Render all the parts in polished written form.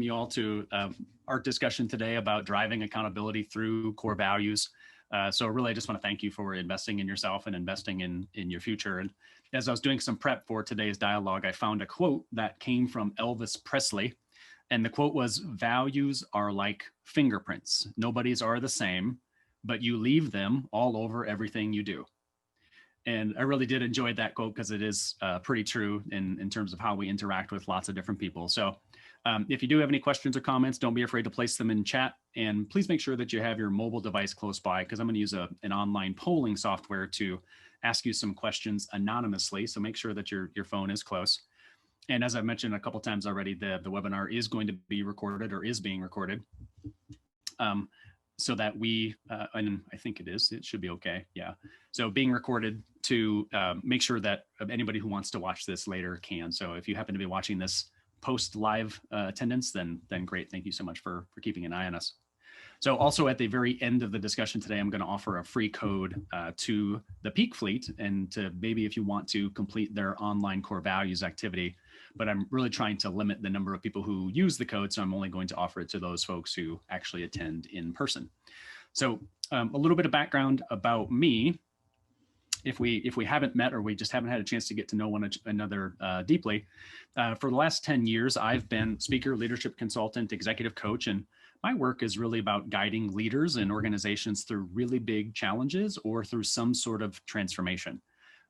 you all to our discussion today about driving accountability through core values. So really, I just want to thank you for investing in yourself and investing in your future. And as I was doing some prep for today's dialogue, I found a quote that came from Elvis Presley. And the quote was, "Values are like fingerprints. Nobody's are the same, but you leave them all over everything you do." And I really did enjoy that quote because it is pretty true in terms of how we interact with lots of different people. So if you do have any questions or comments, don't be afraid to place them in chat. And please make sure that you have your mobile device close by, because I'm going to use an online polling software to ask you some questions anonymously. So make sure that your phone is close. And as I've mentioned a couple times already, the webinar is going to be recorded, or is being recorded. So that we, and I think it should be okay. Yeah. So being recorded to make sure that anybody who wants to watch this later can. So if you happen to be watching this post live attendance, then great. Thank you so much for keeping an eye on us. So also at the very end of the discussion today, I'm going to offer a free code to the Peak Fleet, and to maybe if you want to complete their online core values activity. But I'm really trying to limit the number of people who use the code, so I'm only going to offer it to those folks who actually attend in person. So a little bit of background about me. If we haven't met, or we just haven't had a chance to get to know one another deeply, for the last 10 years, I've been speaker, leadership consultant, executive coach, and my work is really about guiding leaders and organizations through really big challenges or through some sort of transformation.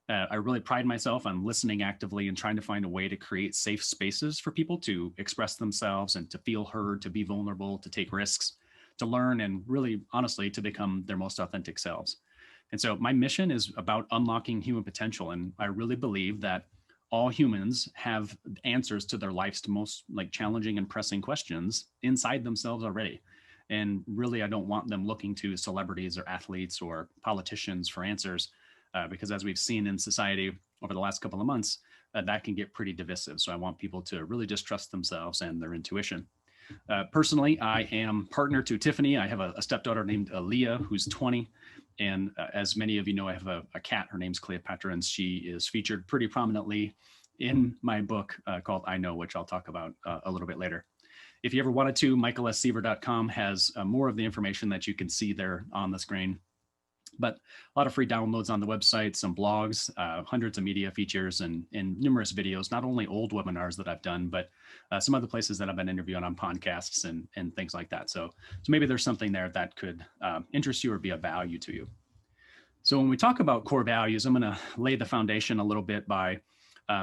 I really pride myself on listening actively and trying to find a way to create safe spaces for people to express themselves and to feel heard, to be vulnerable, to take risks, to learn, and really, honestly, to become their most authentic selves. And so my mission is about unlocking human potential. And I really believe that all humans have answers to their life's most challenging and pressing questions inside themselves already. And really, I don't want them looking to celebrities or athletes or politicians for answers. Because as we've seen in society over the last couple of months, that can get pretty divisive. So I want people to really just trust themselves and their intuition. Personally, I am partner to Tiffany. I have a stepdaughter named Aaliyah, who's 20. And as many of you know, I have a cat. Her name's Cleopatra, and she is featured pretty prominently in my book called I Know, which I'll talk about a little bit later. If you ever wanted to, michaelsseaver.com has more of the information that you can see there on the screen. But a lot of free downloads on the website, some blogs, hundreds of media features, and numerous videos, not only old webinars that I've done, but some other places that I've been interviewing on podcasts and things like that. So maybe there's something there that could interest you or be of value to you. So when we talk about core values, I'm going to lay the foundation a little bit by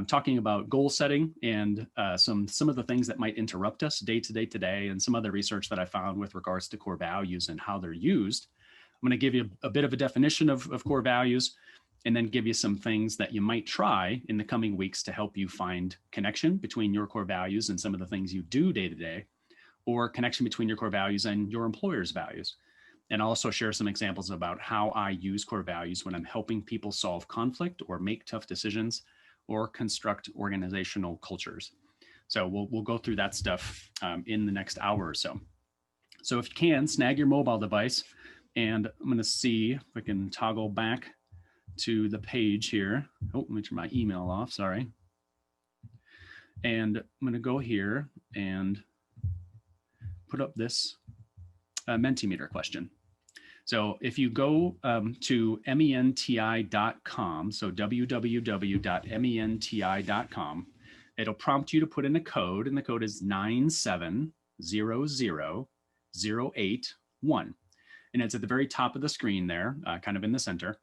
talking about goal setting and some of the things that might interrupt us day to day today, and some other research that I found with regards to core values and how they're used. I'm going to give you a bit of a definition of core values, and then give you some things that you might try in the coming weeks to help you find connection between your core values and some of the things you do day to day, or connection between your core values and your employer's values. And I'll also share some examples about how I use core values when I'm helping people solve conflict or make tough decisions or construct organizational cultures. So we'll go through that stuff in the next hour or so. So if you can, snag your mobile device. And I'm going to see if I can toggle back to the page here. Oh, let me turn my email off, sorry. And I'm going to go here and put up this MentorMeter question. So if you go to menti.com, so www.menti.com, it'll prompt you to put in a code, and the code is 9700081. And it's at the very top of the screen there, kind of in the center.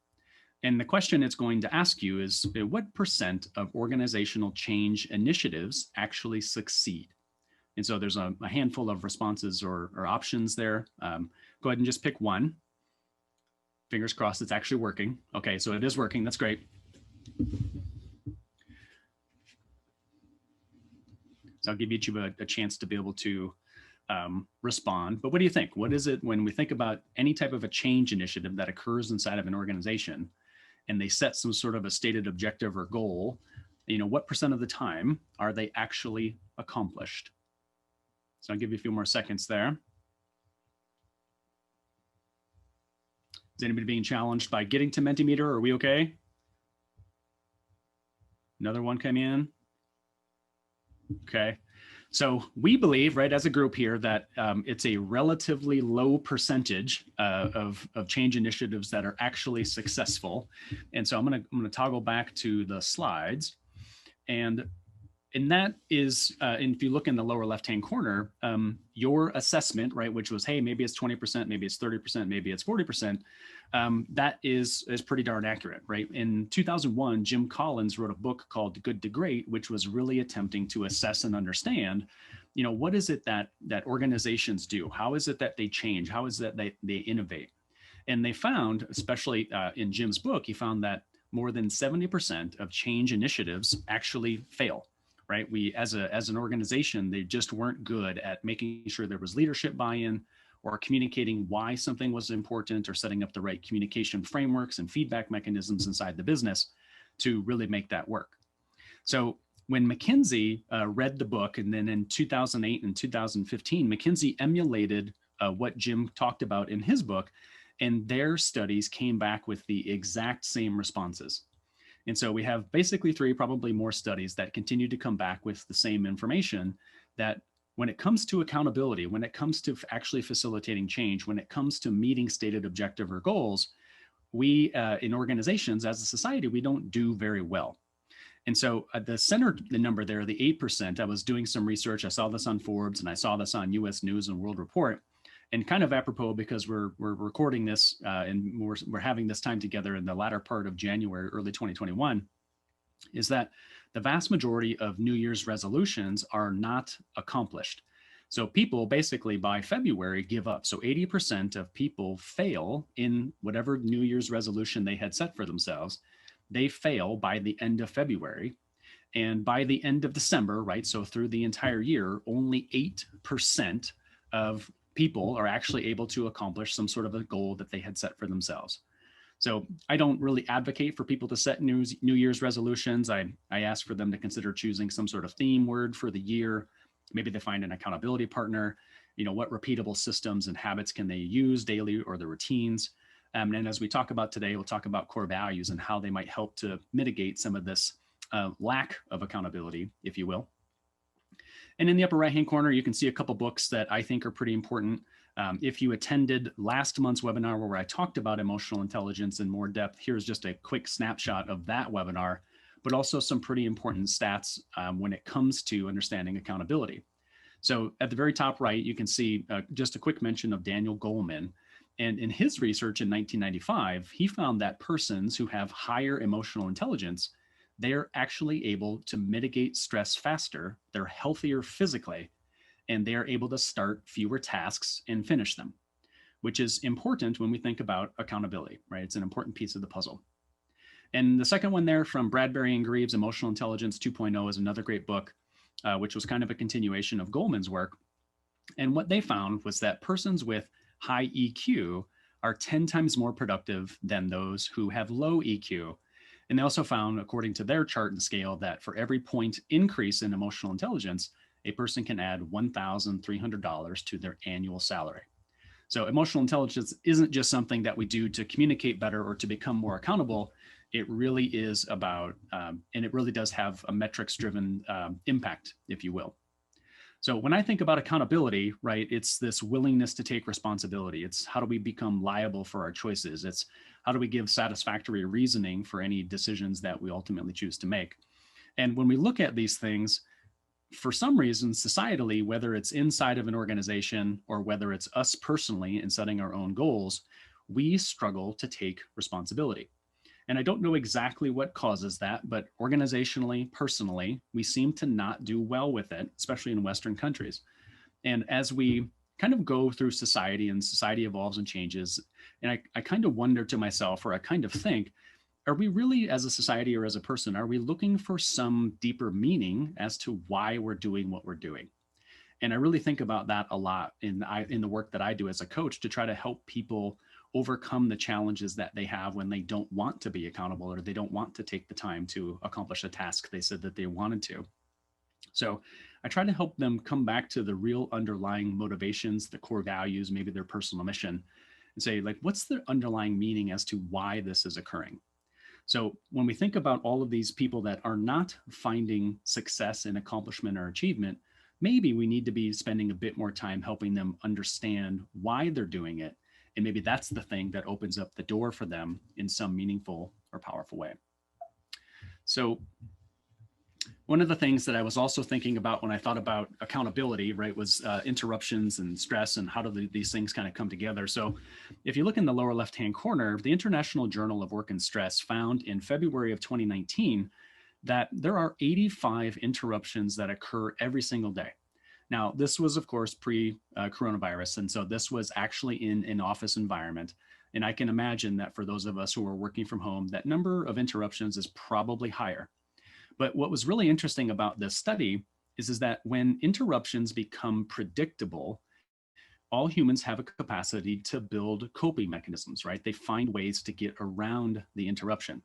And the question it's going to ask you is, what % of organizational change initiatives actually succeed? And so there's a handful of responses or options there. Go ahead and just pick one. Fingers crossed it's actually working. Okay, so it is working, that's great. So I'll give each of you a chance to be able to respond. But what do you think? What is it when we think about any type of a change initiative that occurs inside of an organization and they set some sort of a stated objective or goal, what % of the time are they actually accomplished? So I'll give you a few more seconds there. Is anybody being challenged by getting to MentorMeter? Are we okay? Another one came in. Okay. So we believe, right, as a group here, that it's a relatively low percentage of change initiatives that are actually successful. And so I'm gonna toggle back to the slides, and that is, and if you look in the lower left-hand corner, your assessment, right, which was, hey, maybe it's 20%, maybe it's 30%, maybe it's 40%, that is pretty darn accurate, right? In 2001, Jim Collins wrote a book called Good to Great, which was really attempting to assess and understand, what is it that organizations do? How is it that they change? How is it that they innovate? And they found, especially in Jim's book, he found that more than 70% of change initiatives actually fail. Right? We, as an organization, they just weren't good at making sure there was leadership buy-in, or communicating why something was important, or setting up the right communication frameworks and feedback mechanisms inside the business to really make that work. So when McKinsey read the book, and then in 2008 and 2015, McKinsey emulated what Jim talked about in his book, and their studies came back with the exact same responses. And so we have basically 3, probably more studies that continue to come back with the same information, that when it comes to accountability, when it comes to actually facilitating change, when it comes to meeting stated objective or goals, we in organizations, as a society, we don't do very well. And so at the center, the number there, the 8%, I was doing some research. I saw this on Forbes, and I saw this on US News and World Report. And kind of apropos, because we're recording this and we're having this time together in the latter part of January, early 2021, is that the vast majority of New Year's resolutions are not accomplished. So people basically by February give up. So 80% of people fail in whatever New Year's resolution they had set for themselves. They fail by the end of February. And by the end of December, right, so through the entire year, only 8% of people are actually able to accomplish some sort of a goal that they had set for themselves. So I don't really advocate for people to set New Year's resolutions. I ask for them to consider choosing some sort of theme word for the year. Maybe they find an accountability partner. What repeatable systems and habits can they use daily, or the routines? And as we talk about today, we'll talk about core values and how they might help to mitigate some of this lack of accountability, if you will. And in the upper right-hand corner, you can see a couple books that I think are pretty important. If you attended last month's webinar where I talked about emotional intelligence in more depth, here's just a quick snapshot of that webinar, but also some pretty important stats when it comes to understanding accountability. So at the very top right, you can see just a quick mention of Daniel Goleman. And in his research in 1995, he found that persons who have higher emotional intelligence, they're actually able to mitigate stress faster, they're healthier physically, and they are able to start fewer tasks and finish them, which is important when we think about accountability, right? It's an important piece of the puzzle. And the second one there from Bradbury and Greaves, Emotional Intelligence 2.0, is another great book, which was kind of a continuation of Goleman's work. And what they found was that persons with high EQ are 10 times more productive than those who have low EQ. And they also found, according to their chart and scale, that for every point increase in emotional intelligence, a person can add $1,300 to their annual salary. So emotional intelligence isn't just something that we do to communicate better or to become more accountable. It really is about, and it really does have a metrics-driven impact, if you will. So when I think about accountability, right, it's this willingness to take responsibility. It's how do we become liable for our choices? It's how do we give satisfactory reasoning for any decisions that we ultimately choose to make? And when we look at these things, for some reason, societally, whether it's inside of an organization or whether it's us personally in setting our own goals, we struggle to take responsibility. And I don't know exactly what causes that, but organizationally, personally, we seem to not do well with it, especially in Western countries. And as we kind of go through society and society evolves and changes, and I kind of wonder to myself, or I kind of think, are we really, as a society or as a person, are we looking for some deeper meaning as to why we're doing what we're doing? And I really think about that a lot in the work that I do as a coach, to try to help people overcome the challenges that they have when they don't want to be accountable, or they don't want to take the time to accomplish a task they said that they wanted to. So I try to help them come back to the real underlying motivations, the core values, maybe their personal mission, and say, like, what's the underlying meaning as to why this is occurring? So when we think about all of these people that are not finding success in accomplishment or achievement, maybe we need to be spending a bit more time helping them understand why they're doing it. And maybe that's the thing that opens up the door for them in some meaningful or powerful way. So one of the things that I was also thinking about when I thought about accountability, right, was interruptions and stress and how do these things kind of come together. So if you look in the lower left-hand corner, the International Journal of Work and Stress found in February of 2019 that there are 85 interruptions that occur every single day. Now, this was, of course, pre-coronavirus, and so this was actually in an office environment. And I can imagine that for those of us who are working from home, that number of interruptions is probably higher. But what was really interesting about this study is that when interruptions become predictable, all humans have a capacity to build coping mechanisms, right? They find ways to get around the interruption.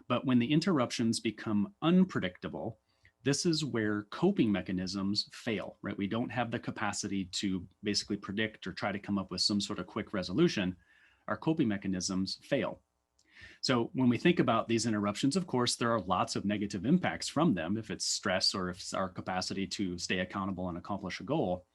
But when the interruptions become unpredictable, this is where coping mechanisms fail, right? We don't have the capacity to basically predict or try to come up with some sort of quick resolution. Our coping mechanisms fail. So when we think about these interruptions, of course, there are lots of negative impacts from them, if it's stress or if it's our capacity to stay accountable and accomplish a goal.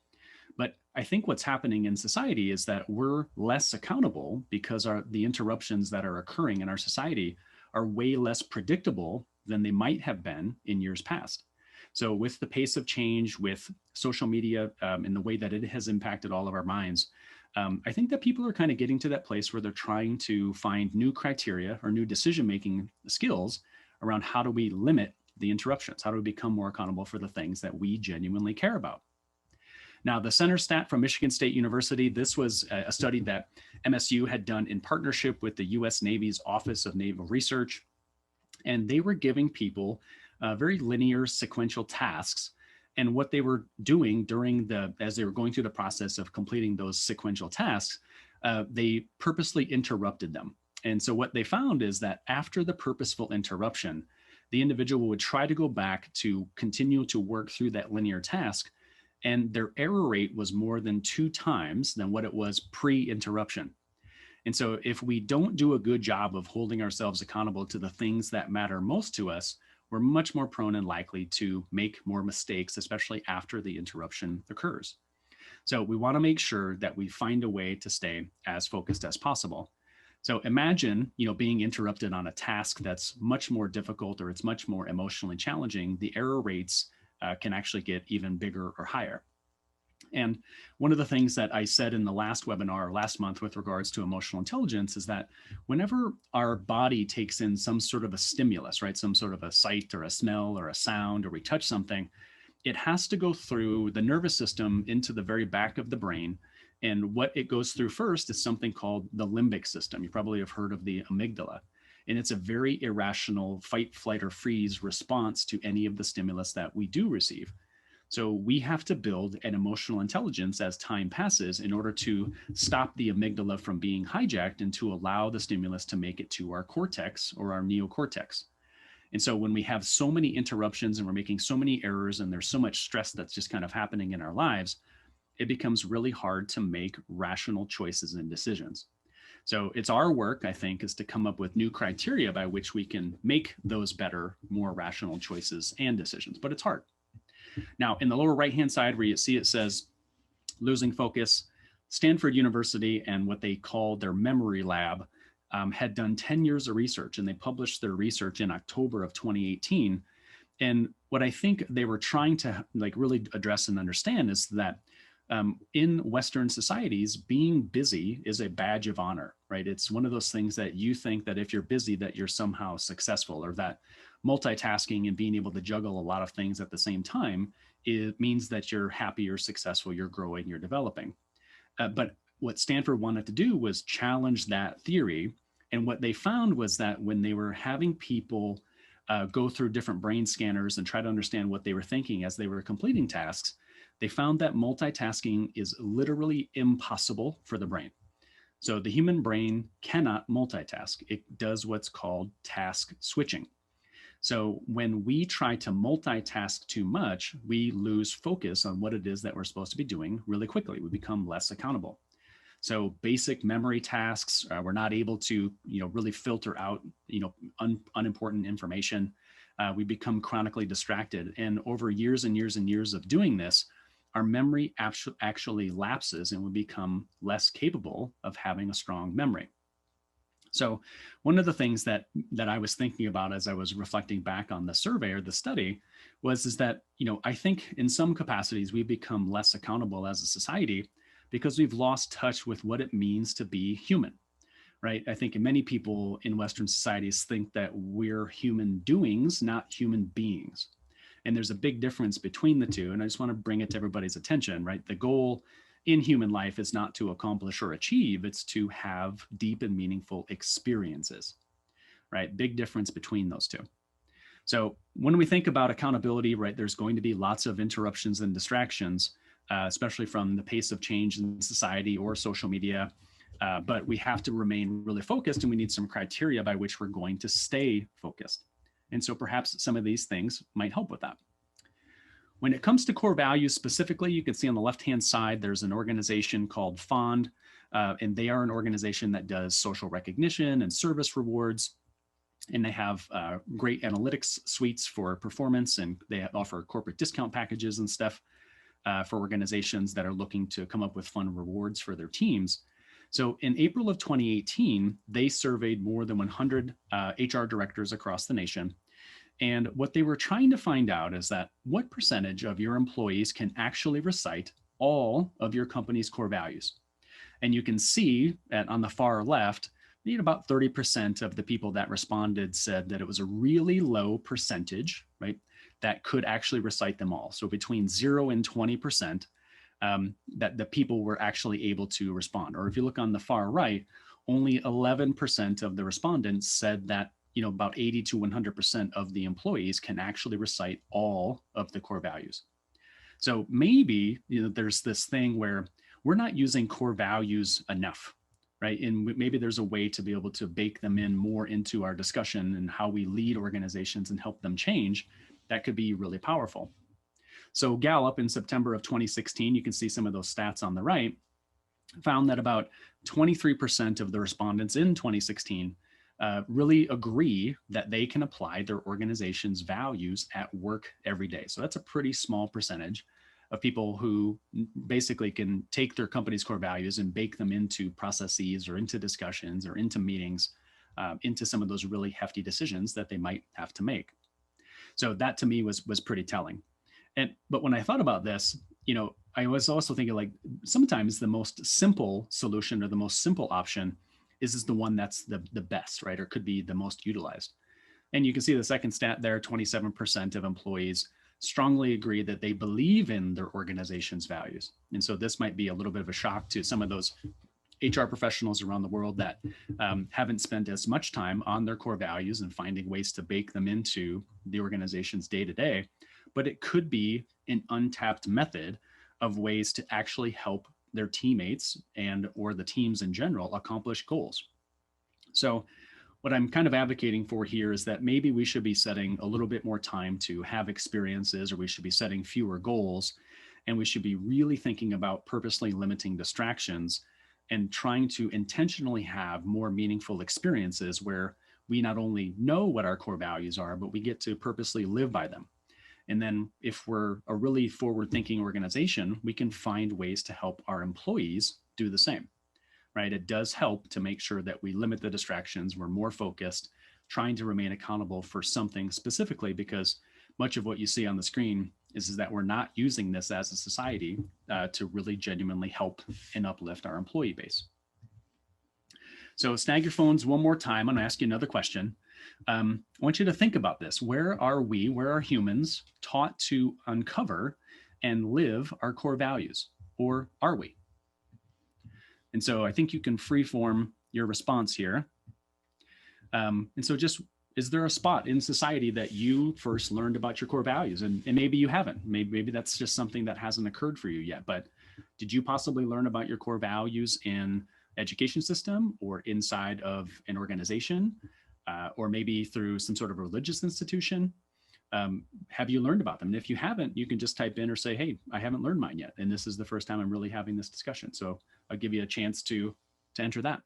But I think what's happening in society is that we're less accountable because the interruptions that are occurring in our society are way less predictable than they might have been in years past. So with the pace of change, with social media and the way that it has impacted all of our minds, I think that people are kind of getting to that place where they're trying to find new criteria or new decision-making skills around how do we limit the interruptions? How do we become more accountable for the things that we genuinely care about? Now, the center stat from Michigan State University, this was a study that MSU had done in partnership with the US Navy's Office of Naval Research. And they were giving people very linear sequential tasks. And what they were doing as they were going through the process of completing those sequential tasks, they purposely interrupted them. And so what they found is that after the purposeful interruption, the individual would try to go back to continue to work through that linear task, and their error rate was more than 2 times than what it was pre-interruption. And so if we don't do a good job of holding ourselves accountable to the things that matter most to us, we're much more prone and likely to make more mistakes, especially after the interruption occurs. So we want to make sure that we find a way to stay as focused as possible. So imagine, being interrupted on a task that's much more difficult or it's much more emotionally challenging. The error rates can actually get even bigger or higher. And one of the things that I said in the last webinar last month with regards to emotional intelligence is that whenever our body takes in some sort of a stimulus, right, some sort of a sight or a smell or a sound, or we touch something, it has to go through the nervous system into the very back of the brain. And what it goes through first is something called the limbic system. You probably have heard of the amygdala. And it's a very irrational fight, flight, or freeze response to any of the stimulus that we do receive. So we have to build an emotional intelligence as time passes in order to stop the amygdala from being hijacked and to allow the stimulus to make it to our cortex or our neocortex. And so when we have so many interruptions and we're making so many errors and there's so much stress that's just kind of happening in our lives, it becomes really hard to make rational choices and decisions. So it's our work, I think, is to come up with new criteria by which we can make those better, more rational choices and decisions, but it's hard. Now, in the lower right-hand side where you see it says losing focus, Stanford University and what they call their memory lab had done 10 years of research, and they published their research in October of 2018. And what I think they were trying to really address and understand is that in Western societies, being busy is a badge of honor, right? It's one of those things that you think that if you're busy, that you're somehow successful, or that multitasking and being able to juggle a lot of things at the same time, it means that you're happy, you're successful, you're growing, you're developing. But what Stanford wanted to do was challenge that theory. And what they found was that when they were having people go through different brain scanners and try to understand what they were thinking as they were completing tasks, they found that multitasking is literally impossible for the brain. So the human brain cannot multitask. It does what's called task switching. So when we try to multitask too much, we lose focus on what it is that we're supposed to be doing really quickly. We become less accountable. So basic memory tasks, we're not able to, really filter out, unimportant information. we become chronically distracted. And over years and years and years of doing this, our memory actually lapses and we become less capable of having a strong memory. So one of the things that I was thinking about as I was reflecting back on the survey or the study is that, I think in some capacities we've become less accountable as a society because we've lost touch with what it means to be human, right? I think many people in Western societies think that we're human doings, not human beings. And there's a big difference between the two. And I just want to bring it to everybody's attention, right? The goal in human life is not to accomplish or achieve, it's to have deep and meaningful experiences, right? Big difference between those two. So when we think about accountability, right, there's going to be lots of interruptions and distractions, especially from the pace of change in society or social media. But we have to remain really focused, and we need some criteria by which we're going to stay focused. And so perhaps some of these things might help with that. When it comes to core values specifically, you can see on the left-hand side, there's an organization called FOND, and they are an organization that does social recognition and service rewards. And they have great analytics suites for performance, and they offer corporate discount packages and stuff for organizations that are looking to come up with fun rewards for their teams. So in April of 2018, they surveyed more than 100 HR directors across the nation. And what they were trying to find out is that what percentage of your employees can actually recite all of your company's core values. And you can see on the far left, about 30% of the people that responded said that it was a really low percentage, right, that could actually recite them all. So between 0 and 20%, that the people were actually able to respond. Or if you look on the far right, only 11% of the respondents said that about 80 to 100% of the employees can actually recite all of the core values. So maybe there's this thing where we're not using core values enough, right? And maybe there's a way to be able to bake them in more into our discussion and how we lead organizations and help them change. That could be really powerful. So Gallup in September of 2016, you can see some of those stats on the right, found that about 23% of the respondents in 2016 really agree that they can apply their organization's values at work every day. So that's a pretty small percentage of people who basically can take their company's core values and bake them into processes or into discussions or into meetings, into some of those really hefty decisions that they might have to make. So that to me was pretty telling. But when I thought about this, I was also thinking like sometimes the most simple solution or the most simple option is the one that's the best, right? Or could be the most utilized. And you can see the second stat there, 27% of employees strongly agree that they believe in their organization's values. And so this might be a little bit of a shock to some of those HR professionals around the world that haven't spent as much time on their core values and finding ways to bake them into the organization's day-to-day. But it could be an untapped method of ways to actually help their teammates and or the teams in general accomplish goals. So what I'm kind of advocating for here is that maybe we should be setting a little bit more time to have experiences, or we should be setting fewer goals, and we should be really thinking about purposely limiting distractions and trying to intentionally have more meaningful experiences where we not only know what our core values are, but we get to purposely live by them. And then if we're a really forward-thinking organization, we can find ways to help our employees do the same, right? It does help to make sure that we limit the distractions, we're more focused, trying to remain accountable for something specifically, because much of what you see on the screen is that we're not using this as a society to really genuinely help and uplift our employee base. So snag your phones one more time. I'm gonna ask you another question. I want you to think about this. Where are humans taught to uncover and live our core values, or are we? And so I think you can freeform your response here. And so just, is there a spot in society that you first learned about your core values? And maybe you haven't, maybe that's just something that hasn't occurred for you yet, but did you possibly learn about your core values in education system or inside of an organization? Or maybe through some sort of religious institution? Have you learned about them? And if you haven't, you can just type in or say, hey, I haven't learned mine yet. And this is the first time I'm really having this discussion. So I'll give you a chance to enter that.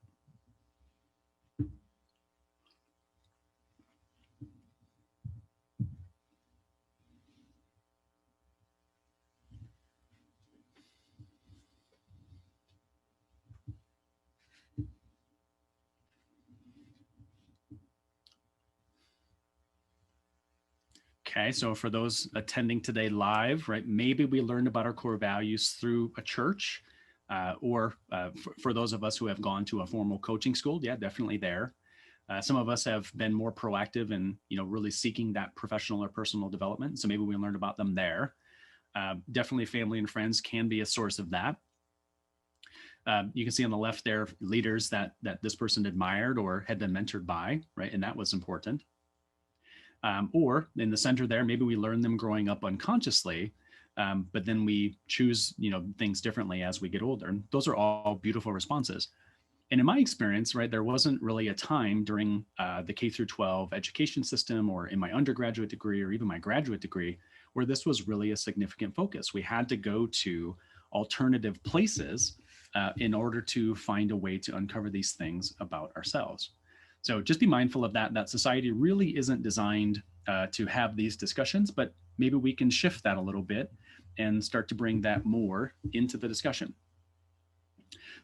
Okay, so for those attending today live, right, maybe we learned about our core values through a church, or for those of us who have gone to a formal coaching school, yeah, definitely there. Some of us have been more proactive in, really seeking that professional or personal development. So maybe we learned about them there. Definitely family and friends can be a source of that. You can see on the left there, leaders that this person admired or had been mentored by, right? And that was important. Or in the center there, maybe we learned them growing up unconsciously, but then we choose, things differently as we get older. And those are all beautiful responses. And in my experience, right, there wasn't really a time during the K through 12 education system or in my undergraduate degree or even my graduate degree where this was really a significant focus. We had to go to alternative places in order to find a way to uncover these things about ourselves. So just be mindful of that society really isn't designed to have these discussions, but maybe we can shift that a little bit and start to bring that more into the discussion.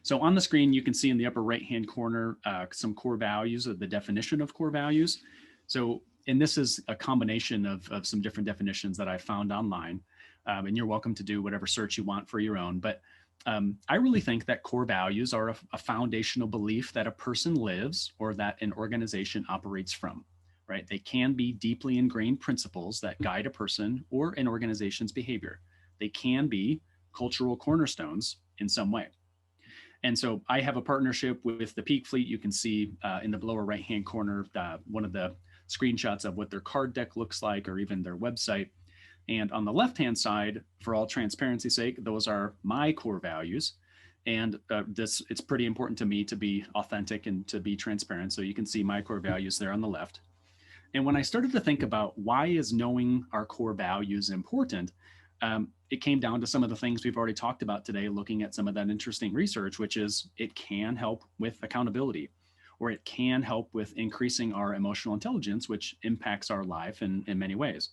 So on the screen, you can see in the upper right-hand corner some core values, or the definition of core values. So, and this is a combination of some different definitions that I found online, and you're welcome to do whatever search you want for your own. But I really think that core values are a foundational belief that a person lives or that an organization operates from, right? They can be deeply ingrained principles that guide a person or an organization's behavior. They can be cultural cornerstones in some way. And so I have a partnership with the Peak Fleet. You can see in the lower right-hand corner, one of the screenshots of what their card deck looks like, or even their website. And on the left-hand side, for all transparency's sake, those are my core values. And it's pretty important to me to be authentic and to be transparent. So you can see my core values there on the left. And when I started to think about why is knowing our core values important, it came down to some of the things we've already talked about today, looking at some of that interesting research, which is it can help with accountability, or it can help with increasing our emotional intelligence, which impacts our life in many ways.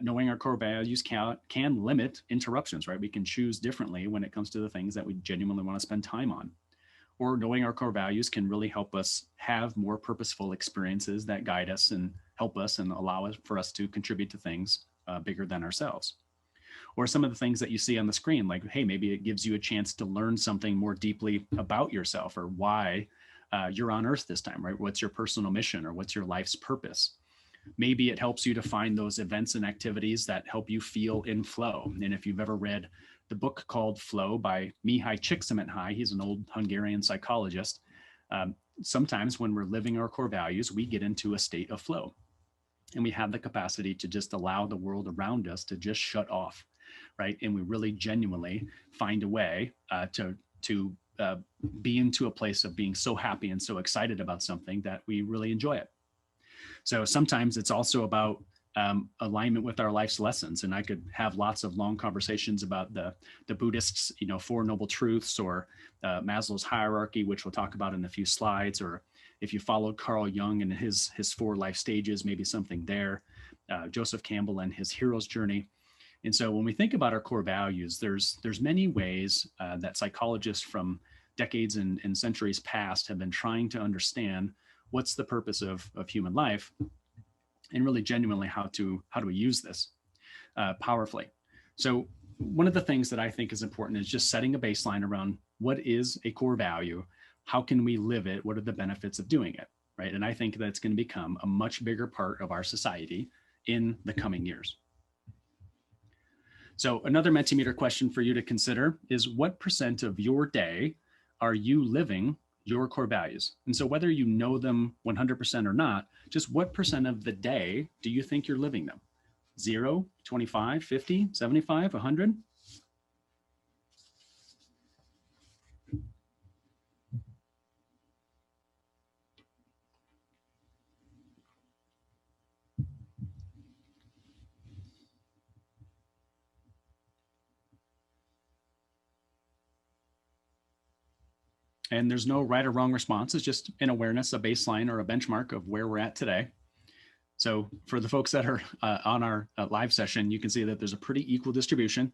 Knowing our core values can limit interruptions, right? We can choose differently when it comes to the things that we genuinely want to spend time on. Or knowing our core values can really help us have more purposeful experiences that guide us and help us and allow us for us to contribute to things bigger than ourselves. Or some of the things that you see on the screen, like, hey, maybe it gives you a chance to learn something more deeply about yourself, or why you're on Earth this time, right? What's your personal mission, or what's your life's purpose? Maybe it helps you to find those events and activities that help you feel in flow. And if you've ever read the book called Flow by Mihaly Csikszentmihalyi, he's an old Hungarian psychologist. Sometimes when we're living our core values, we get into a state of flow, and we have the capacity to just allow the world around us to just shut off, right? And we really genuinely find a way to be into a place of being so happy and so excited about something that we really enjoy it. So sometimes it's also about alignment with our life's lessons. And I could have lots of long conversations about the Buddhists, Four Noble Truths, or Maslow's hierarchy, which we'll talk about in a few slides. Or if you followed Carl Jung and his 4 life stages, maybe something there. Joseph Campbell and his hero's journey. And so when we think about our core values, there's many ways that psychologists from decades and centuries past have been trying to understand what's the purpose of human life, and really genuinely how do we use this powerfully. So one of the things that I think is important is just setting a baseline around what is a core value, how can we live it, what are the benefits of doing it, right? And I think that's going to become a much bigger part of our society in the coming years. So another Mentimeter question for you to consider is, what % of your day are you living your core values? And so whether you know them 100% or not, just what % of the day do you think you're living them? 0, 25, 50, 75, 100? And there's no right or wrong response. It's just an awareness, a baseline, or a benchmark of where we're at today. So for the folks that are on our live session, you can see that there's a pretty equal distribution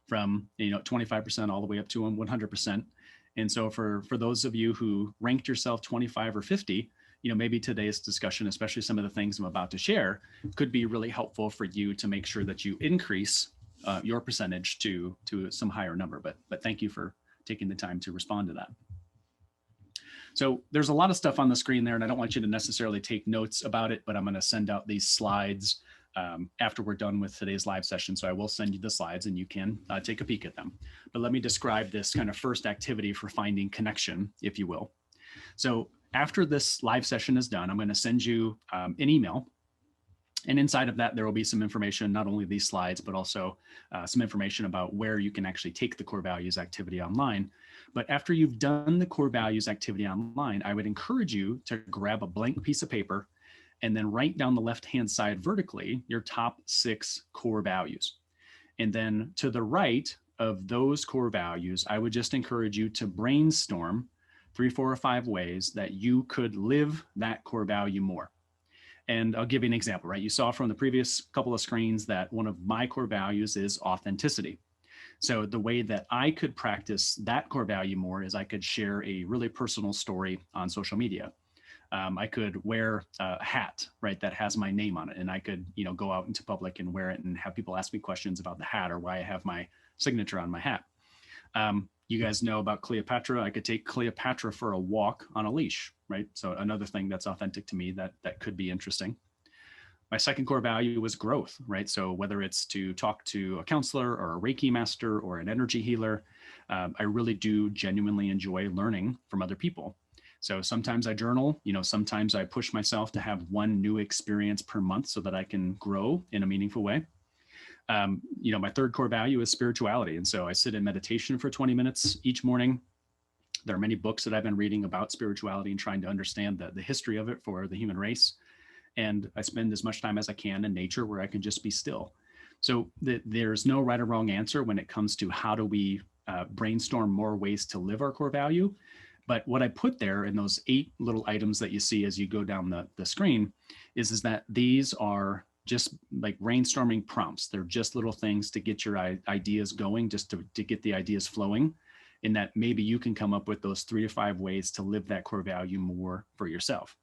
from 25% all the way up to 100%. And so for those of you who ranked yourself 25 or 50, maybe today's discussion, especially some of the things I'm about to share, could be really helpful for you to make sure that you increase your percentage to some higher number. But thank you for taking the time to respond to that. So there's a lot of stuff on the screen there, and I don't want you to necessarily take notes about it, but I'm going to send out these slides after we're done with today's live session. So I will send you the slides and you can take a peek at them. But let me describe this kind of first activity for finding connection, if you will. So after this live session is done, I'm going to send you an email. And inside of that, there will be some information, not only these slides, but also some information about where you can actually take the core values activity online. But after you've done the core values activity online, I would encourage you to grab a blank piece of paper and then write down the left-hand side vertically your top 6 core values. And then to the right of those core values, I would just encourage you to brainstorm 3, 4, or 5 ways that you could live that core value more. And I'll give you an example, right? You saw from the previous couple of screens that one of my core values is authenticity. So the way that I could practice that core value more is I could share a really personal story on social media. I could wear a hat, right, that has my name on it, and I could, go out into public and wear it and have people ask me questions about the hat or why I have my signature on my hat. You guys know about Cleopatra. I could take Cleopatra for a walk on a leash, right? So another thing that's authentic to me that could be interesting. My second core value was growth, right? So whether it's to talk to a counselor or a Reiki master or an energy healer, I really do genuinely enjoy learning from other people. So sometimes I journal, sometimes I push myself to have one new experience per month so that I can grow in a meaningful way. My third core value is spirituality. And so I sit in meditation for 20 minutes each morning. There are many books that I've been reading about spirituality and trying to understand the history of it for the human race. And I spend as much time as I can in nature where I can just be still. So there's no right or wrong answer when it comes to how do we brainstorm more ways to live our core value. But what I put there in those 8 little items that you see as you go down the screen is that these are just like brainstorming prompts. They're just little things to get your ideas going, just to get the ideas flowing, in that maybe you can come up with those 3 to 5 ways to live that core value more for yourself.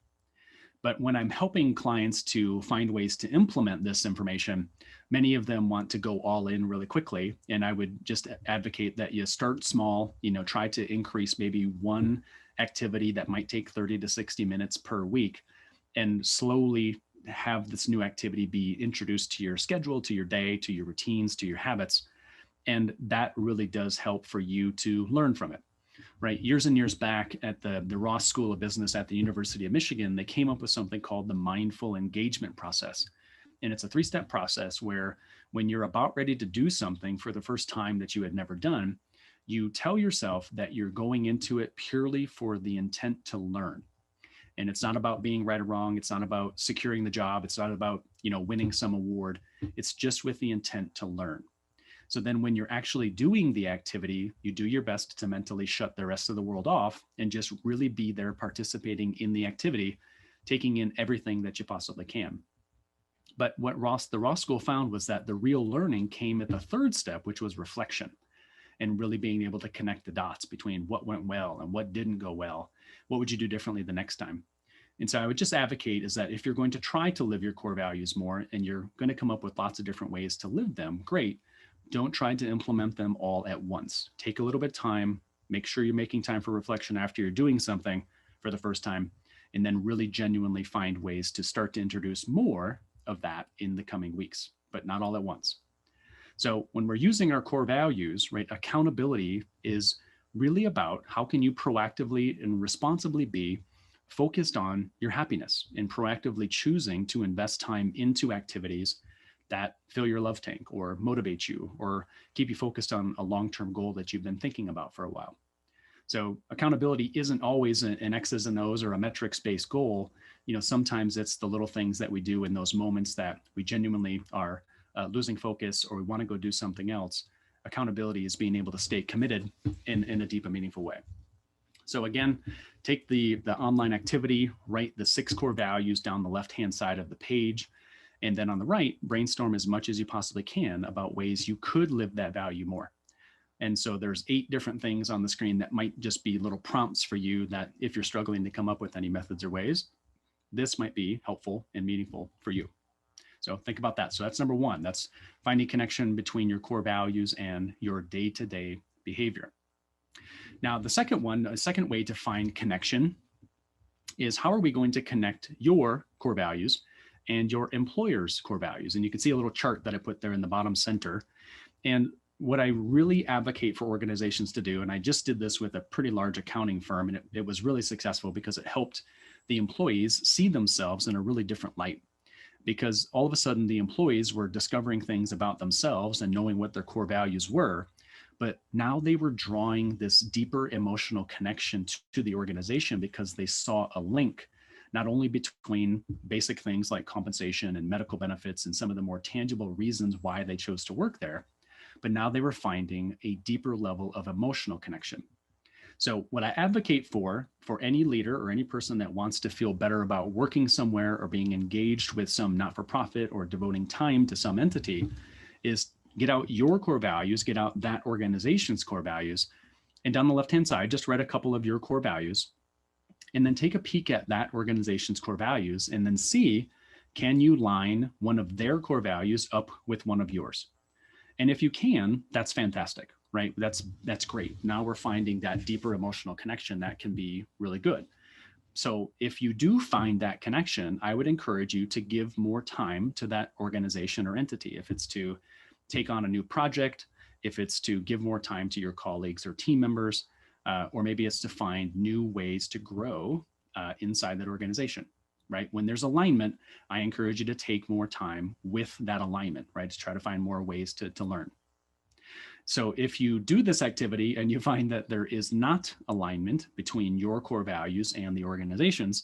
But when I'm helping clients to find ways to implement this information, many of them want to go all in really quickly. And I would just advocate that you start small, try to increase maybe one activity that might take 30 to 60 minutes per week, and slowly have this new activity be introduced to your schedule, to your day, to your routines, to your habits. And that really does help for you to learn from it. Right. Years and years back at the Ross School of Business at the University of Michigan, they came up with something called the mindful engagement process. And it's a 3-step process where when you're about ready to do something for the first time that you had never done, you tell yourself that you're going into it purely for the intent to learn. And it's not about being right or wrong. It's not about securing the job. It's not about, winning some award. It's just with the intent to learn. So then when you're actually doing the activity, you do your best to mentally shut the rest of the world off and just really be there participating in the activity, taking in everything that you possibly can. But what the Ross School found was that the real learning came at the 3rd step, which was reflection, and really being able to connect the dots between what went well and what didn't go well. What would you do differently the next time? And so I would just advocate is that if you're going to try to live your core values more and you're going to come up with lots of different ways to live them, great. Don't try to implement them all at once. Take a little bit of time, make sure you're making time for reflection after you're doing something for the first time, and then really genuinely find ways to start to introduce more of that in the coming weeks, but not all at once. So when we're using our core values, right, accountability is really about how can you proactively and responsibly be focused on your happiness and proactively choosing to invest time into activities that fill your love tank or motivate you or keep you focused on a long-term goal that you've been thinking about for a while. So accountability isn't always an X's and O's or a metrics-based goal. Sometimes it's the little things that we do in those moments that we genuinely are losing focus or we want to go do something else. Accountability is being able to stay committed in a deep and meaningful way. So again, take the online activity, write the 6 core values down the left-hand side of the page. And then on the right, brainstorm as much as you possibly can about ways you could live that value more. And so there's 8 different things on the screen that might just be little prompts for you that if you're struggling to come up with any methods or ways, this might be helpful and meaningful for you. So think about that. So that's number one. That's finding connection between your core values and your day-to-day behavior. Now, the second one, a second way to find connection is how are we going to connect your core values and your employer's core values? And you can see a little chart that I put there in the bottom center. And what I really advocate for organizations to do, and I just did this with a pretty large accounting firm, and it was really successful because it helped the employees see themselves in a really different light. Because all of a sudden the employees were discovering things about themselves and knowing what their core values were, but now they were drawing this deeper emotional connection to the organization because they saw a link not only between basic things like compensation and medical benefits and some of the more tangible reasons why they chose to work there, but now they were finding a deeper level of emotional connection. So what I advocate for any leader or any person that wants to feel better about working somewhere or being engaged with some not-for-profit or devoting time to some entity is get out your core values, get out that organization's core values, and down the left-hand side, just write a couple of your core values, and then take a peek at that organization's core values and then see, can you line one of their core values up with one of yours? And if you can, that's fantastic, right? That's great. Now we're finding that deeper emotional connection that can be really good. So if you do find that connection, I would encourage you to give more time to that organization or entity. If it's to take on a new project, if it's to give more time to your colleagues or team members, or maybe it's to find new ways to grow inside that organization. Right? When there's alignment, I encourage you to take more time with that alignment, right? To try to find more ways to learn. So if you do this activity and you find that there is not alignment between your core values and the organization's,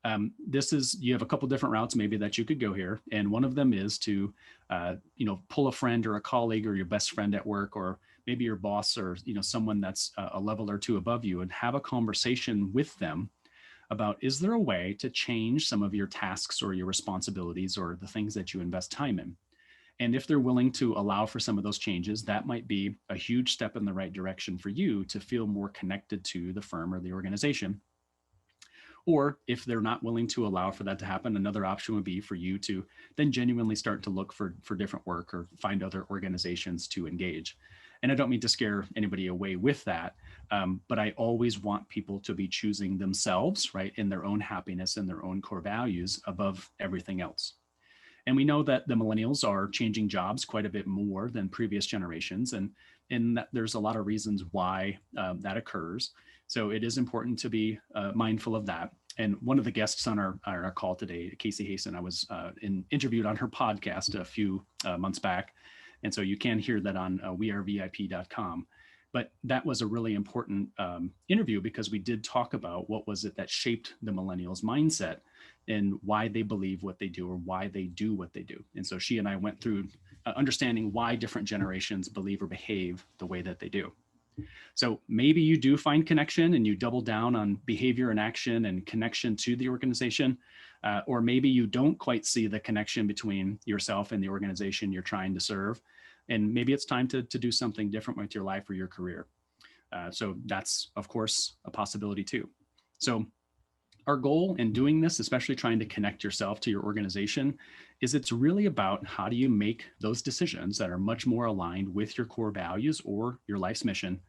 you have a couple different routes maybe that you could go here. And one of them is to, pull a friend or a colleague or your best friend at work, or maybe your boss or, someone that's a level or two above you, and have a conversation with them about, is there a way to change some of your tasks or your responsibilities or the things that you invest time in? And if they're willing to allow for some of those changes, that might be a huge step in the right direction for you to feel more connected to the firm or the organization. Or if they're not willing to allow for that to happen, another option would be for you to then genuinely start to look for different work or find other organizations to engage. And I don't mean to scare anybody away with that, but I always want people to be choosing themselves, right, in their own happiness and their own core values above everything else. And we know that the millennials are changing jobs quite a bit more than previous generations, and that there's a lot of reasons why that occurs. So it is important to be mindful of that. And one of the guests on our call today, Casey Hasten, I was interviewed on her podcast a few months back. And so you can hear that on wearevip.com. But that was a really important interview because we did talk about what was it that shaped the millennials' mindset and why they believe what they do or why they do what they do. And so she and I went through understanding why different generations believe or behave the way that they do. So maybe you do find connection and you double down on behavior and action and connection to the organization, or maybe you don't quite see the connection between yourself and the organization you're trying to serve. And maybe it's time to do something different with your life or your career. So that's, of course, a possibility too. So our goal in doing this, especially trying to connect yourself to your organization, is it's really about how do you make those decisions that are much more aligned with your core values or your life's mission.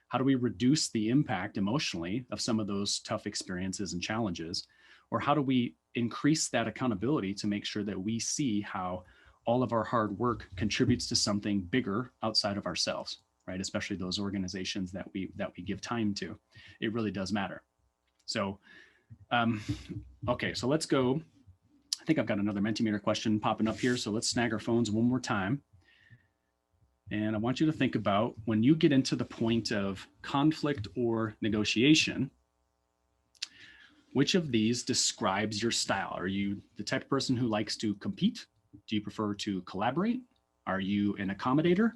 How do we reduce the impact emotionally of some of those tough experiences and challenges? Or how do we increase that accountability to make sure that we see how all of our hard work contributes to something bigger outside of ourselves, right? Especially those organizations that we give time to. It really does matter. So, okay, so let's go. I think I've got another MentorMeter question popping up here. So let's snag our phones one more time. And I want you to think about when you get into the point of conflict or negotiation, which of these describes your style? Are you the type of person who likes to compete? Do you prefer to collaborate? Are you an accommodator?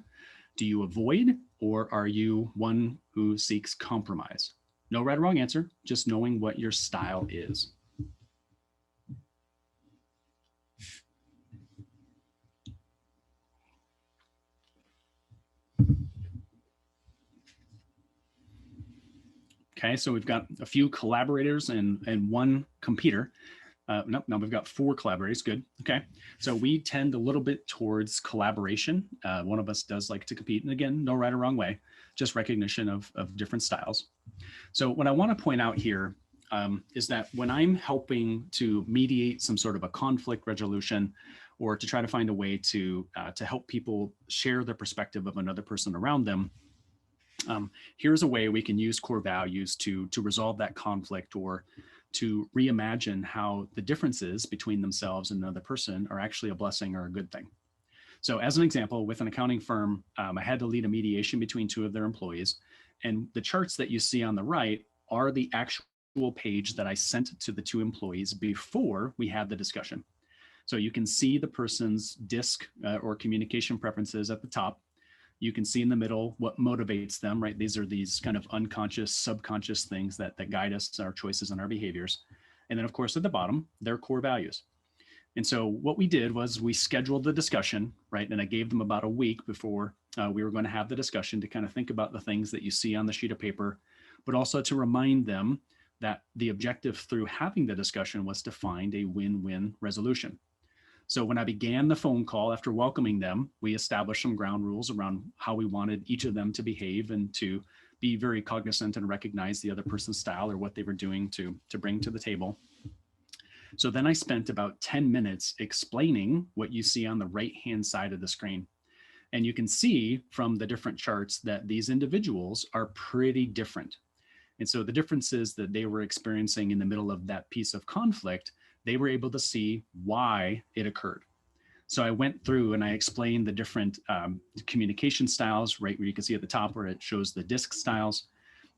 Do you avoid? Or are you one who seeks compromise? No right or wrong answer, just knowing what your style is. Okay, so we've got a few collaborators and one competitor. Nope, now we've got 4 collaborators. Good. Okay. So we tend a little bit towards collaboration. One of us does like to compete. And again, no right or wrong way, just recognition of different styles. So what I want to point out here is that when I'm helping to mediate some sort of a conflict resolution or to try to find a way to help people share the perspective of another person around them, here's a way we can use core values to resolve that conflict or to reimagine how the differences between themselves and another person are actually a blessing or a good thing. So as an example, with an accounting firm, I had to lead a mediation between 2 of their employees. And the charts that you see on the right are the actual page that I sent to the 2 employees before we had the discussion. So you can see the person's DISC or communication preferences at the top. You can see in the middle what motivates them, right? These are these kind of unconscious, subconscious things that guide us, our choices and our behaviors. And then of course, at the bottom, their core values. And so what we did was we scheduled the discussion, right? And I gave them about a week before we were going to have the discussion to kind of think about the things that you see on the sheet of paper, but also to remind them that the objective through having the discussion was to find a win-win resolution. So when I began the phone call after welcoming them, we established some ground rules around how we wanted each of them to behave and to be very cognizant and recognize the other person's style or what they were doing to bring to the table. So then I spent about 10 minutes explaining what you see on the right-hand side of the screen. And you can see from the different charts that these individuals are pretty different. And so the differences that they were experiencing in the middle of that piece of conflict, they were able to see why it occurred. So I went through and I explained the different communication styles, right where you can see at the top where it shows the DISC styles.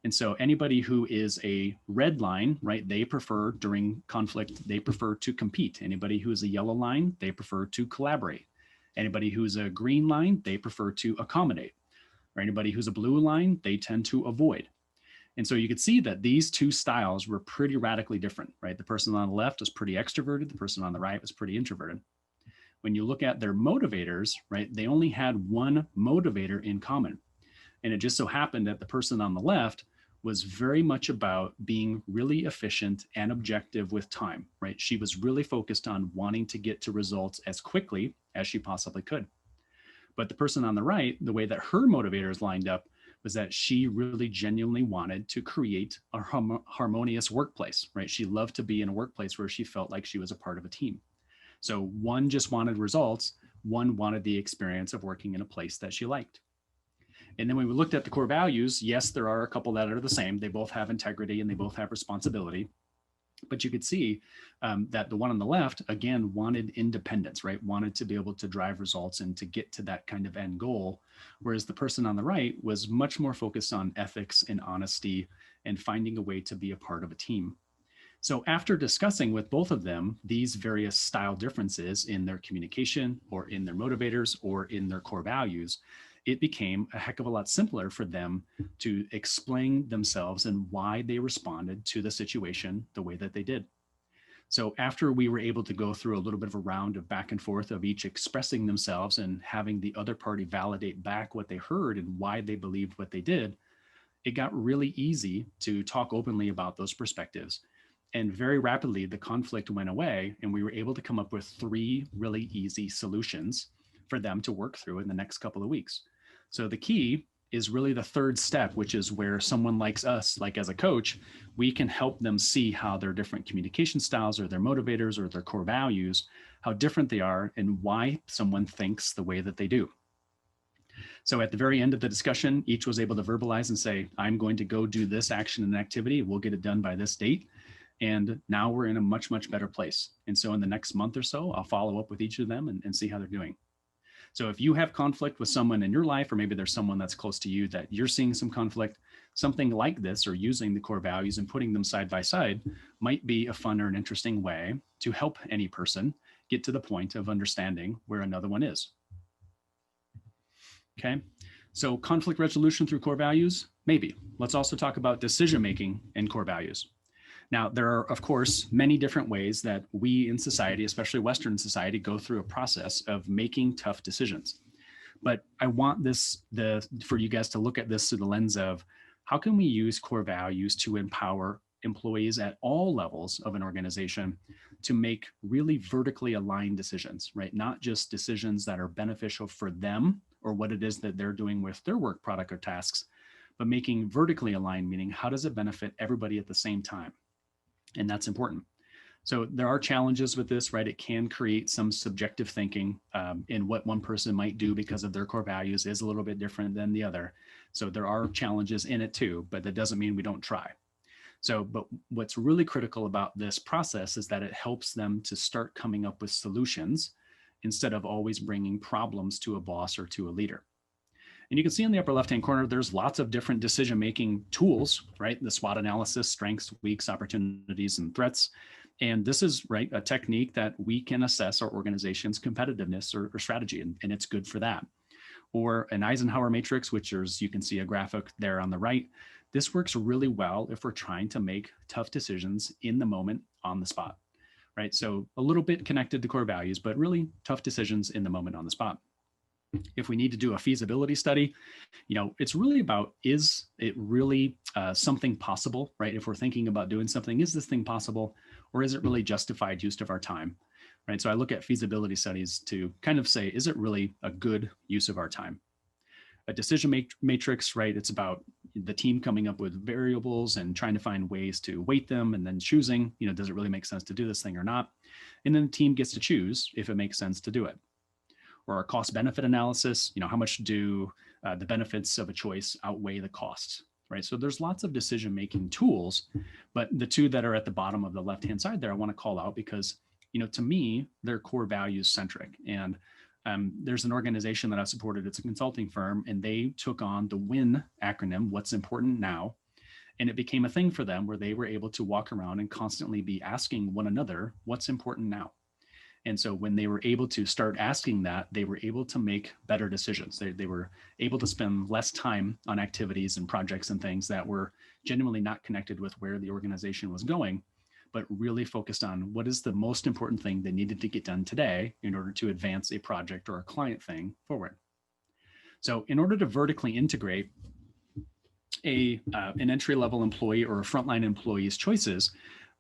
And so anybody who is a red line, right, they prefer during conflict, they prefer to compete. Anybody who is a yellow line, they prefer to collaborate. Anybody who's a green line, they prefer to accommodate. Or anybody who's a blue line, they tend to avoid. And so you could see that these 2 styles were pretty radically different, right? The person on the left was pretty extroverted. The person on the right was pretty introverted. When you look at their motivators, right, they only had one motivator in common. And it just so happened that the person on the left was very much about being really efficient and objective with time, right? She was really focused on wanting to get to results as quickly as she possibly could. But the person on the right, the way that her motivators lined up was that she really genuinely wanted to create a harmonious workplace, right? She loved to be in a workplace where she felt like she was a part of a team. So one just wanted results, one wanted the experience of working in a place that she liked. And then when we looked at the core values, yes, there are a couple that are the same. They both have integrity and they both have responsibility. But you could see that the one on the left, again, wanted independence, right? Wanted to be able to drive results and to get to that kind of end goal. Whereas the person on the right was much more focused on ethics and honesty and finding a way to be a part of a team. So after discussing with both of them these various style differences in their communication or in their motivators or in their core values, it became a heck of a lot simpler for them to explain themselves and why they responded to the situation the way that they did. So after we were able to go through a little bit of a round of back and forth of each expressing themselves and having the other party validate back what they heard and why they believed what they did, it got really easy to talk openly about those perspectives. And very rapidly, the conflict went away and we were able to come up with 3 really easy solutions for them to work through in the next couple of weeks. So the key is really the 3rd step, which is where someone like us, like as a coach, we can help them see how their different communication styles or their motivators or their core values, how different they are and why someone thinks the way that they do. So at the very end of the discussion, each was able to verbalize and say, I'm going to go do this action and activity. We'll get it done by this date. And now we're in a much, much better place. And so in the next month or so, I'll follow up with each of them and see how they're doing. So if you have conflict with someone in your life, or maybe there's someone that's close to you that you're seeing some conflict, something like this, or using the core values and putting them side by side might be a fun or an interesting way to help any person get to the point of understanding where another one is. Okay, so conflict resolution through core values, maybe. Let's also talk about decision making and core values. Now, there are, of course, many different ways that we in society, especially Western society, go through a process of making tough decisions. But I want for you guys to look at this through the lens of how can we use core values to empower employees at all levels of an organization to make really vertically aligned decisions, right? Not just decisions that are beneficial for them or what it is that they're doing with their work product or tasks, but making vertically aligned, meaning how does it benefit everybody at the same time? And that's important. So there are challenges with this, right? It can create some subjective thinking in what one person might do because of their core values is a little bit different than the other. So there are challenges in it too, but that doesn't mean we don't try. So, but what's really critical about this process is that it helps them to start coming up with solutions instead of always bringing problems to a boss or to a leader. And you can see in the upper left-hand corner, there's lots of different decision-making tools, right? The SWOT analysis, strengths, weaks, opportunities, and threats. And this is, right, a technique that we can assess our organization's competitiveness or strategy, and it's good for that. Or an Eisenhower matrix, which is, you can see a graphic there on the right. This works really well if we're trying to make tough decisions in the moment on the spot, right? So a little bit connected to core values, but really tough decisions in the moment on the spot. If we need to do a feasibility study, it's really about, is it really something possible, right? If we're thinking about doing something, is this thing possible, or is it really justified use of our time, right? So I look at feasibility studies to kind of say, is it really a good use of our time? A decision matrix, right? It's about the team coming up with variables and trying to find ways to weight them and then choosing, does it really make sense to do this thing or not? And then the team gets to choose if it makes sense to do it. Or our cost benefit analysis, how much do the benefits of a choice outweigh the costs, right? So there's lots of decision-making tools, but the two that are at the bottom of the left-hand side there, I want to call out because, to me, they're core values centric. And there's an organization that I've supported, it's a consulting firm, and they took on the WIN acronym, What's Important Now. And it became a thing for them where they were able to walk around and constantly be asking one another, what's important now? And so when they were able to start asking that, they were able to make better decisions. They were able to spend less time on activities and projects and things that were genuinely not connected with where the organization was going, but really focused on what is the most important thing they needed to get done today in order to advance a project or a client thing forward. So in order to vertically integrate an entry-level employee or a frontline employee's choices,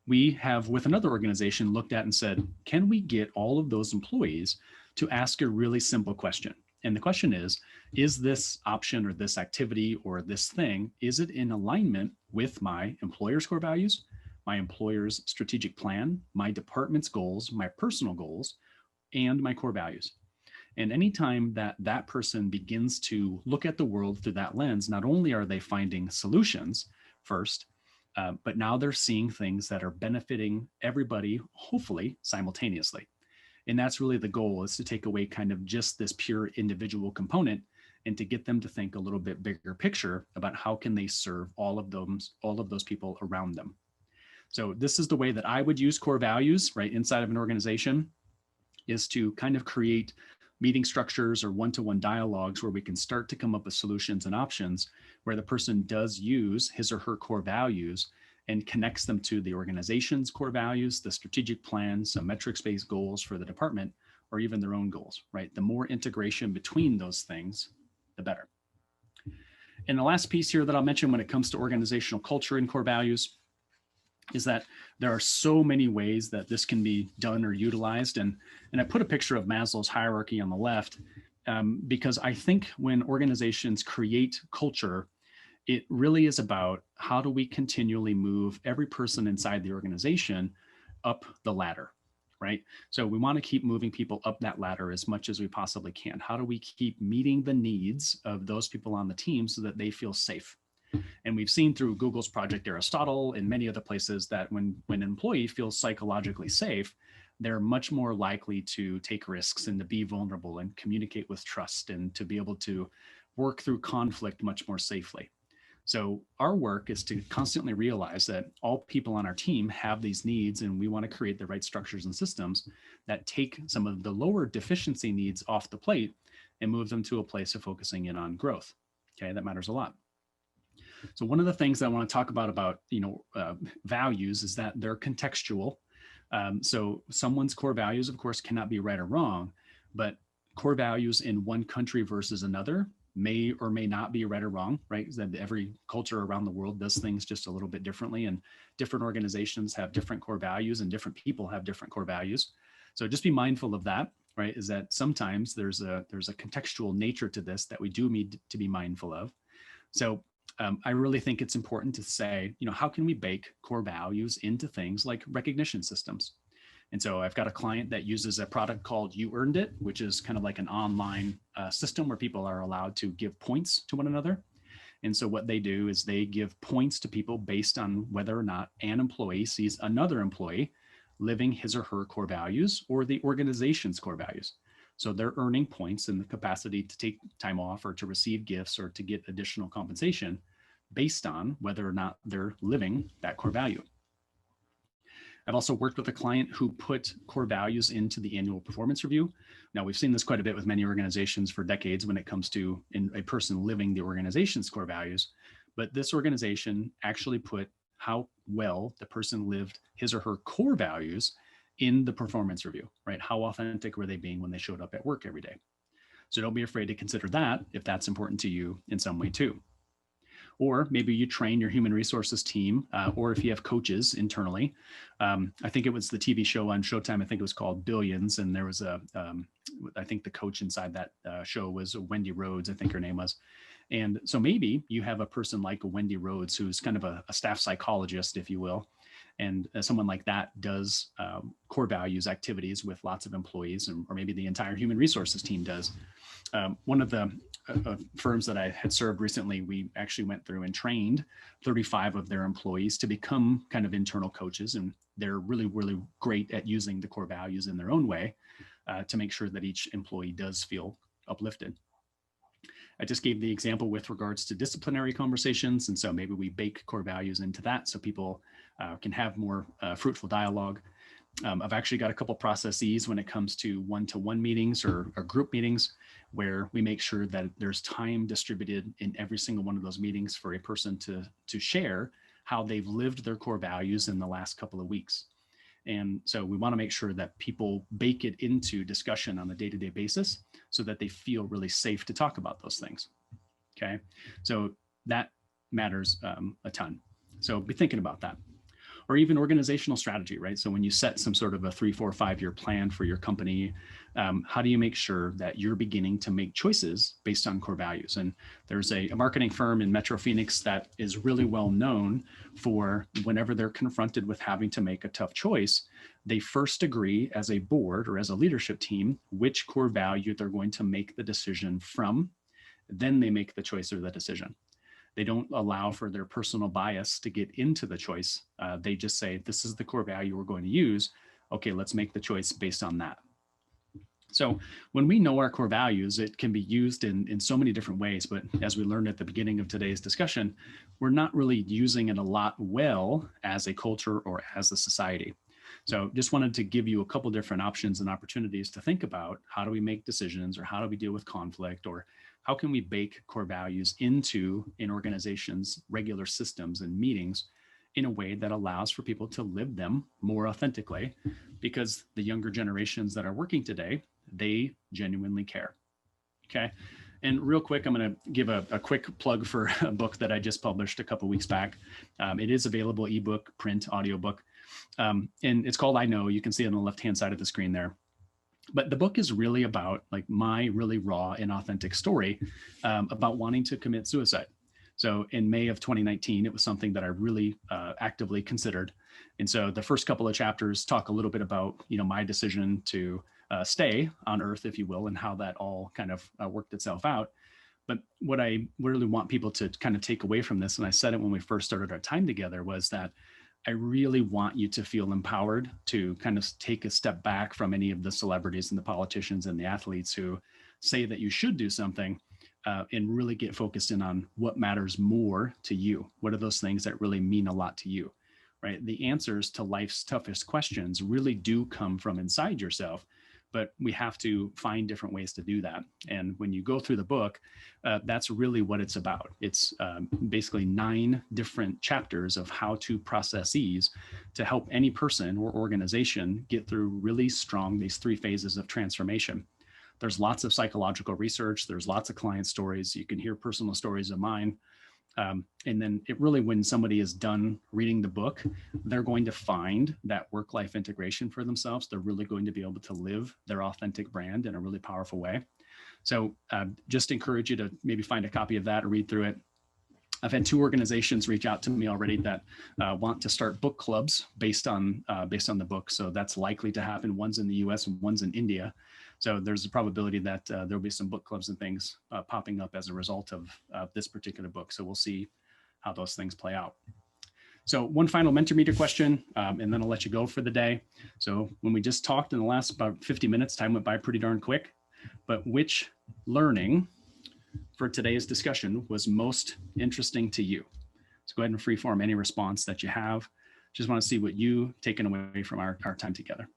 we have, with another organization, looked at and said, can we get all of those employees to ask a really simple question? And the question is this option or this activity or this thing, is it in alignment with my employer's core values, my employer's strategic plan, my department's goals, my personal goals, and my core values? And anytime that person begins to look at the world through that lens, not only are they finding solutions first, but now they're seeing things that are benefiting everybody, hopefully simultaneously. And that's really the goal, is to take away kind of just this pure individual component and to get them to think a little bit bigger picture about how can they serve all of those people around them. So this is the way that I would use core values, right, inside of an organization, is to kind of create meeting structures or one-to-one dialogues where we can start to come up with solutions and options where the person does use his or her core values and connects them to the organization's core values, the strategic plan, some metrics-based goals for the department, or even their own goals, right? The more integration between those things, the better. And the last piece here that I'll mention when it comes to organizational culture and core values is that there are so many ways that this can be done or utilized. And I put a picture of Maslow's hierarchy on the left because I think when organizations create culture, it really is about how do we continually move every person inside the organization up the ladder, right? So we want to keep moving people up that ladder as much as we possibly can. How do we keep meeting the needs of those people on the team so that they feel safe? And we've seen through Google's Project Aristotle and many other places that when an employee feels psychologically safe, they're much more likely to take risks and to be vulnerable and communicate with trust and to be able to work through conflict much more safely. So our work is to constantly realize that all people on our team have these needs, and we want to create the right structures and systems that take some of the lower deficiency needs off the plate and move them to a place of focusing in on growth. Okay, that matters a lot. So one of the things that I want to talk about values is that they're contextual. So someone's core values, of course, cannot be right or wrong, but core values in one country versus another may or may not be right or wrong, right? That every culture around the world does things just a little bit differently, and different organizations have different core values, and different people have different core values. So just be mindful of that, right? Is that sometimes there's a contextual nature to this that we do need to be mindful of. So I really think it's important to say, how can we bake core values into things like recognition systems? And so I've got a client that uses a product called You Earned It, which is kind of like an online system where people are allowed to give points to one another. And so what they do is they give points to people based on whether or not an employee sees another employee living his or her core values or the organization's core values. So they're earning points in the capacity to take time off or to receive gifts or to get additional compensation based on whether or not they're living that core value. I've also worked with a client who put core values into the annual performance review. Now, we've seen this quite a bit with many organizations for decades when it comes to a person living the organization's core values. But this organization actually put how well the person lived his or her core values in the performance review, right? How authentic were they being when they showed up at work every day? So don't be afraid to consider that if that's important to you in some way too. Or maybe you train your human resources team, or if you have coaches internally. I think it was the TV show on Showtime, I think it was called Billions. And there was I think the coach inside that show was Wendy Rhodes, I think her name was. And so maybe you have a person like Wendy Rhodes, who's kind of a staff psychologist, if you will. And someone like that does core values activities with lots of employees, or maybe the entire human resources team does. One of the firms that I had served recently, we actually went through and trained 35 of their employees to become kind of internal coaches. And they're really, really great at using the core values in their own way to make sure that each employee does feel uplifted. I just gave the example with regards to disciplinary conversations. And so maybe we bake core values into that so people can have more fruitful dialogue. I've actually got a couple processes when it comes to one-to-one meetings or group meetings where we make sure that there's time distributed in every single one of those meetings for a person to share how they've lived their core values in the last couple of weeks. And so we want to make sure that people bake it into discussion on a day-to-day basis so that they feel really safe to talk about those things. Okay, so that matters a ton. So be thinking about that. Or even organizational strategy, right? So when you set some sort of a 3, 4, 5-year plan for your company, how do you make sure that you're beginning to make choices based on core values? And there's a marketing firm in Metro Phoenix that is really well known for whenever they're confronted with having to make a tough choice, they first agree as a board or as a leadership team which core value they're going to make the decision from. Then they make the choice or the decision. They don't allow for their personal bias to get into the choice. They just say, this is the core value we're going to use. Okay, let's make the choice based on that. So when we know our core values, it can be used in so many different ways. But as we learned at the beginning of today's discussion, we're not really using it a lot well as a culture or as a society. So just wanted to give you a couple different options and opportunities to think about how do we make decisions, or how do we deal with conflict, or how can we bake core values into an organization's regular systems and meetings in a way that allows for people to live them more authentically, because the younger generations that are working today, they genuinely care. Okay. And real quick, I'm going to give a quick plug for a book that I just published a couple of weeks back. It is available, ebook, print, audiobook. And it's called I Know. You can see it on the left-hand side of the screen there. But the book is really about like my really raw and authentic story about wanting to commit suicide. So in May of 2019, it was something that I really actively considered. And so the first couple of chapters talk a little bit about, my decision to stay on Earth, if you will, and how that all kind of worked itself out. But what I really want people to kind of take away from this, and I said it when we first started our time together, was that I really want you to feel empowered to kind of take a step back from any of the celebrities and the politicians and the athletes who say that you should do something, and really get focused in on what matters more to you. What are those things that really mean a lot to you, right? The answers to life's toughest questions really do come from inside yourself, but we have to find different ways to do that. And when you go through the book, that's really what it's about. It's basically 9 different chapters of how to processes to help any person or organization get through really strong, these 3 phases of transformation. there's lots of psychological research. There's lots of client stories. You can hear personal stories of mine. And then it really, when somebody is done reading the book, they're going to find that work-life integration for themselves. They're really going to be able to live their authentic brand in a really powerful way. So just encourage you to maybe find a copy of that or read through it. I've had 2 organizations reach out to me already that want to start book clubs based on the book. So that's likely to happen. One's in the US and one's in India. So there's a probability that there'll be some book clubs and things popping up as a result of this particular book. So we'll see how those things play out. So one final MentorMeter question, and then I'll let you go for the day. So when we just talked in the last about 50 minutes, time went by pretty darn quick. But which learning for today's discussion was most interesting to you? So go ahead and freeform any response that you have. Just want to see what you taken away from our time together.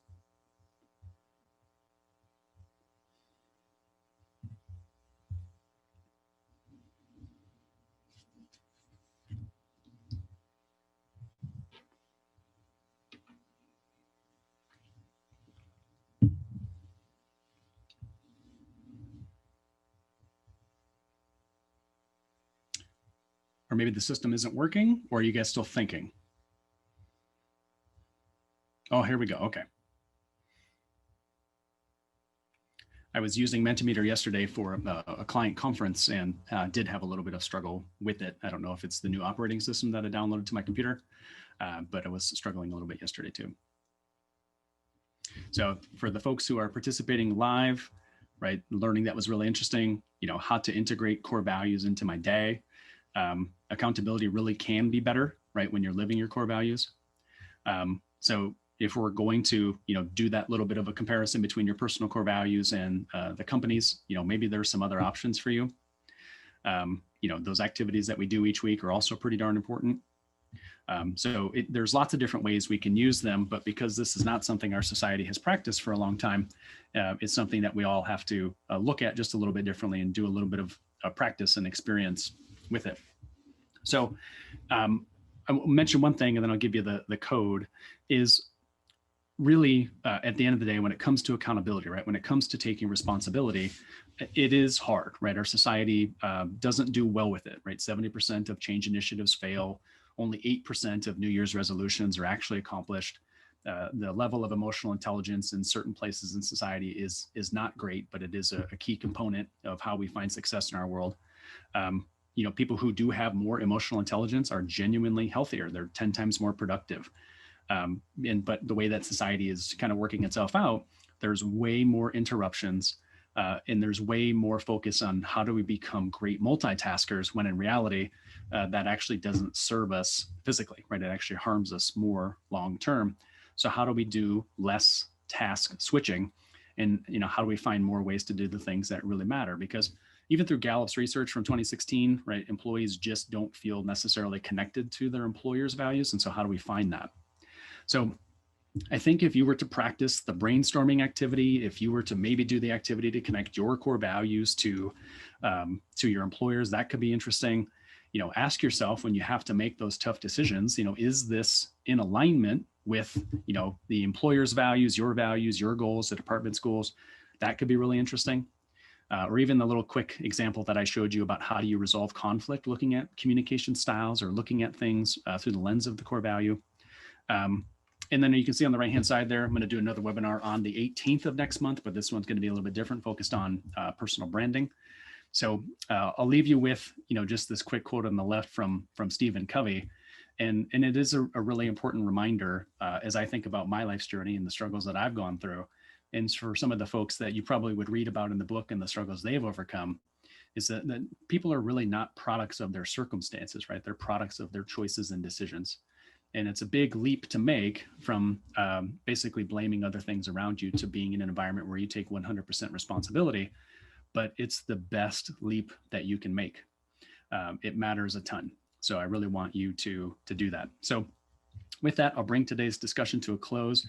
Or maybe the system isn't working, or are you guys still thinking? Oh, here we go. Okay. I was using MentorMeter yesterday for a client conference and did have a little bit of struggle with it. I don't know if it's the new operating system that I downloaded to my computer, but I was struggling a little bit yesterday too. So for the folks who are participating live, right, learning that was really interesting, how to integrate core values into my day. Accountability really can be better, right, when you're living your core values. So if we're going to, do that little bit of a comparison between your personal core values and the company's, maybe there's some other options for you. Those activities that we do each week are also pretty darn important. So there's lots of different ways we can use them, but because this is not something our society has practiced for a long time, it's something that we all have to look at just a little bit differently and do a little bit of practice and experience with it. So I'll mention one thing and then I'll give you the code is really at the end of the day, when it comes to accountability, right? When it comes to taking responsibility, it is hard, right? Our society doesn't do well with it, right? 70% of change initiatives fail. Only 8% of New Year's resolutions are actually accomplished. The level of emotional intelligence in certain places in society is not great, but it is a key component of how we find success in our world. People who do have more emotional intelligence are genuinely healthier. They're 10 times more productive. But the way that society is kind of working itself out, there's way more interruptions and there's way more focus on how do we become great multitaskers when in reality, that actually doesn't serve us physically, right? It actually harms us more long-term. So how do we do less task switching? And, how do we find more ways to do the things that really matter? Because even through Gallup's research from 2016, right, employees just don't feel necessarily connected to their employer's values. And so how do we find that? So I think if you were to practice the brainstorming activity, if you were to maybe do the activity to connect your core values to your employers, that could be interesting. Ask yourself when you have to make those tough decisions, is this in alignment with, the employer's values, your goals, the department's goals? That could be really interesting. Or even the little quick example that I showed you about how do you resolve conflict, looking at communication styles or looking at things through the lens of the core value. And then you can see on the right-hand side there, I'm going to do another webinar on the 18th of next month, but this one's going to be a little bit different, focused on personal branding. So I'll leave you with, just this quick quote on the left from Stephen Covey. And it is a really important reminder as I think about my life's journey and the struggles that I've gone through. And for some of the folks that you probably would read about in the book and the struggles they've overcome, is that people are really not products of their circumstances, right? They're products of their choices and decisions. And it's a big leap to make from basically blaming other things around you to being in an environment where you take 100% responsibility, but it's the best leap that you can make. It matters a ton. So I really want you to do that. So with that, I'll bring today's discussion to a close.